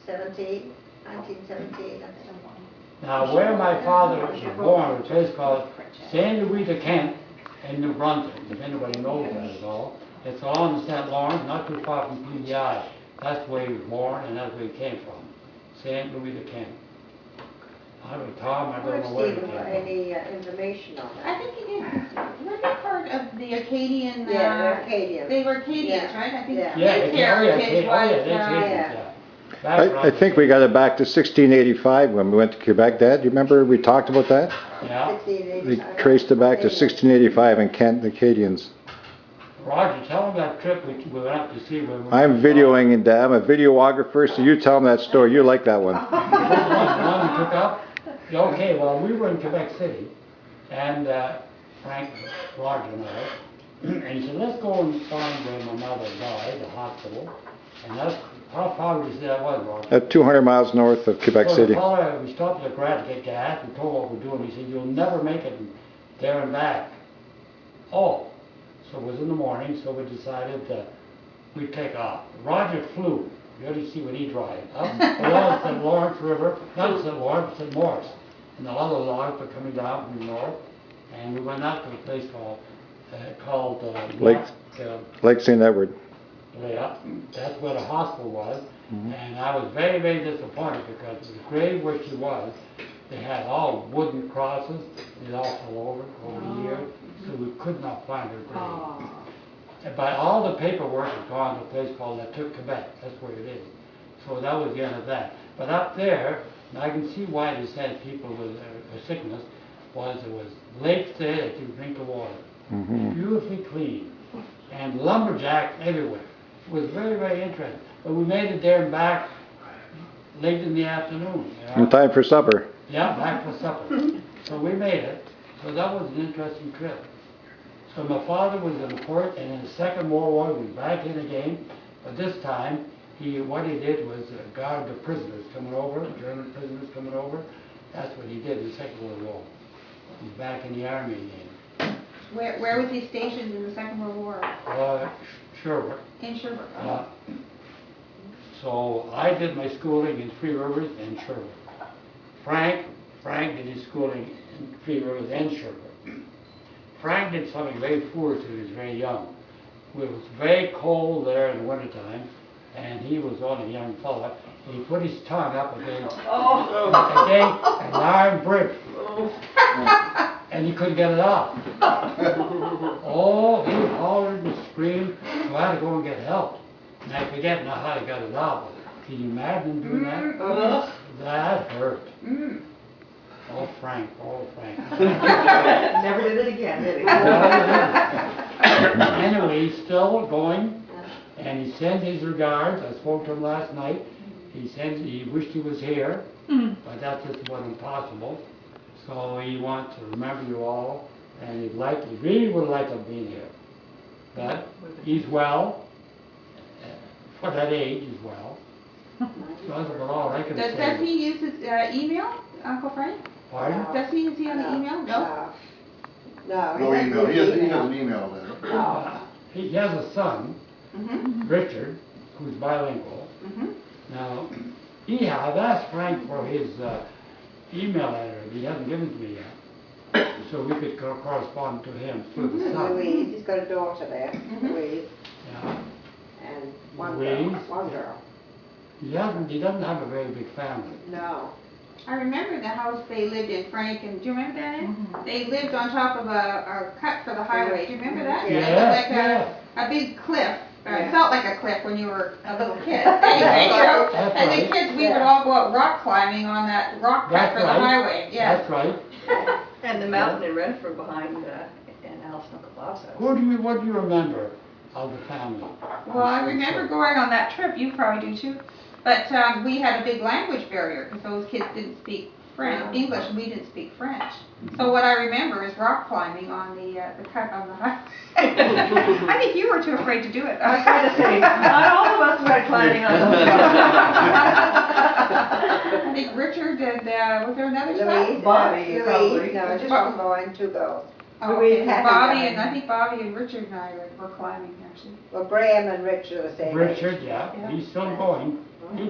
1978, I think. Now, where my father was born, was a place called St. Louis de Kent in New Brunswick, if anybody knows that at all. It's on the St. Lawrence, not too far from PBI. That's where he was born, and that's where he came from. St. Louis de Kent. I don't know, Tom, I don't know where he came from. Any information on I that? think he did. Were they part of the Acadian? Yeah, they're Acadian. They were Acadians, Yeah. right? I think Yeah. his heritage was. Yeah. I think we got it back to 1685 when we went to Quebec, Dad. You remember we talked about that? Yeah. 1685. We traced it back to 1685 in Kent, the Acadians. Roger, tell him that trip we went up to see when we... I'm videoing it, Dad. I'm a videographer, so you tell them that story. You like that one. The one we took up? Okay, well, we were in Quebec City, and Frank, Roger and I, and he said, let's go and find where my mother died, the hospital. And that's, how far would you say that was, Roger? 200 miles north of Quebec So City. the fellow, we stopped at the Grant to get gas, we told what we're doing, he said, you'll never make it there and back. Oh, so it was in the morning, so we decided we'd take off. Roger flew, you ought to see what he drive, up along the St. Lawrence River, not St. Lawrence, St. Morris. And the other logs were coming down from the north, and we went out to a place called Lake St. Edward. yeah, that's where the hospital was, and I was very, very disappointed because the grave where she was, they had all wooden crosses, they all fell over the years, so we could not find her grave. But all the paperwork had gone to a place called La Tuque, Quebec, that's where it is. So that was the end of that. But up there, and I can see why they said people with a sickness, was there was lakes there that you drink the water, beautifully clean, and lumberjacks everywhere. It was very, very interesting. But we made it there and back late in the afternoon. You know? In time for supper. Yeah, back for supper. So we made it. So that was an interesting trip. So my father was in the port, and in the Second World War, we was back in again. But this time, what he did was guard the prisoners coming over, German prisoners coming over. That's what he did in the Second World War. He's back in the army again. Where was he stationed in the Second World War? Sherbrooke. In Sherbrooke. So I did my schooling in Three Rivers and Sherbrooke. Frank did his schooling in Three Rivers and Sherbrooke. Frank did something very foolish when he was very young. It was very cold there in the wintertime, and he was only a young fellow. He put his tongue up against an iron brick, and he couldn't get it off. Oh, he hollered and screamed, so I had to go and get help. And I forget now how he got it out. Can you imagine him doing that? That hurt. Oh, Frank. Never did it again, did he? Anyway, he's still going, and he sends his regards. I spoke to him last night. He wished he was here, but that just wasn't possible. So he wants to remember you all, and he really would like to be here. But he's well, for that age, he's well. So that's about all I can say. Does he use his email, Uncle Frank? Pardon? Is he on the email? No. No email. He has an email there. He has a son, Richard, who's bilingual. Now, I've asked Frank for his email address. He hasn't given it to me yet. So we could correspond to him through the son. Louise, he's got a daughter there, Louise, Yeah. and one girl. He doesn't have a very big family. No. I remember the house they lived in, Frank, and do you remember that? They lived on top of a cut for the highway. Do you remember that? Yeah. It was like a big cliff. It felt like a cliff when you were a little kid. Anyway, That's as right. kids, we would all go out rock climbing on that rock cut That's for the right. highway. Yeah. That's right. And the mountain in Renfrew behind in Alice Uncle Bob's house. What do you remember of the family? Well, I remember going on that trip. You probably do too. But we had a big language barrier because those kids didn't speak English, and we didn't speak French. So what I remember is rock climbing on the cut on the highway. I think you were too afraid to do it. I was going to say, not all of us went climbing on the I think Richard did, was there another child? Louise, Bobby, probably. no, just one boy and two girls. Oh, Louise okay. had Bobby, a- and I think Bobby and Richard and I were climbing actually. Well, Graham and Richard are the same age. Richard, yeah, he's still going. He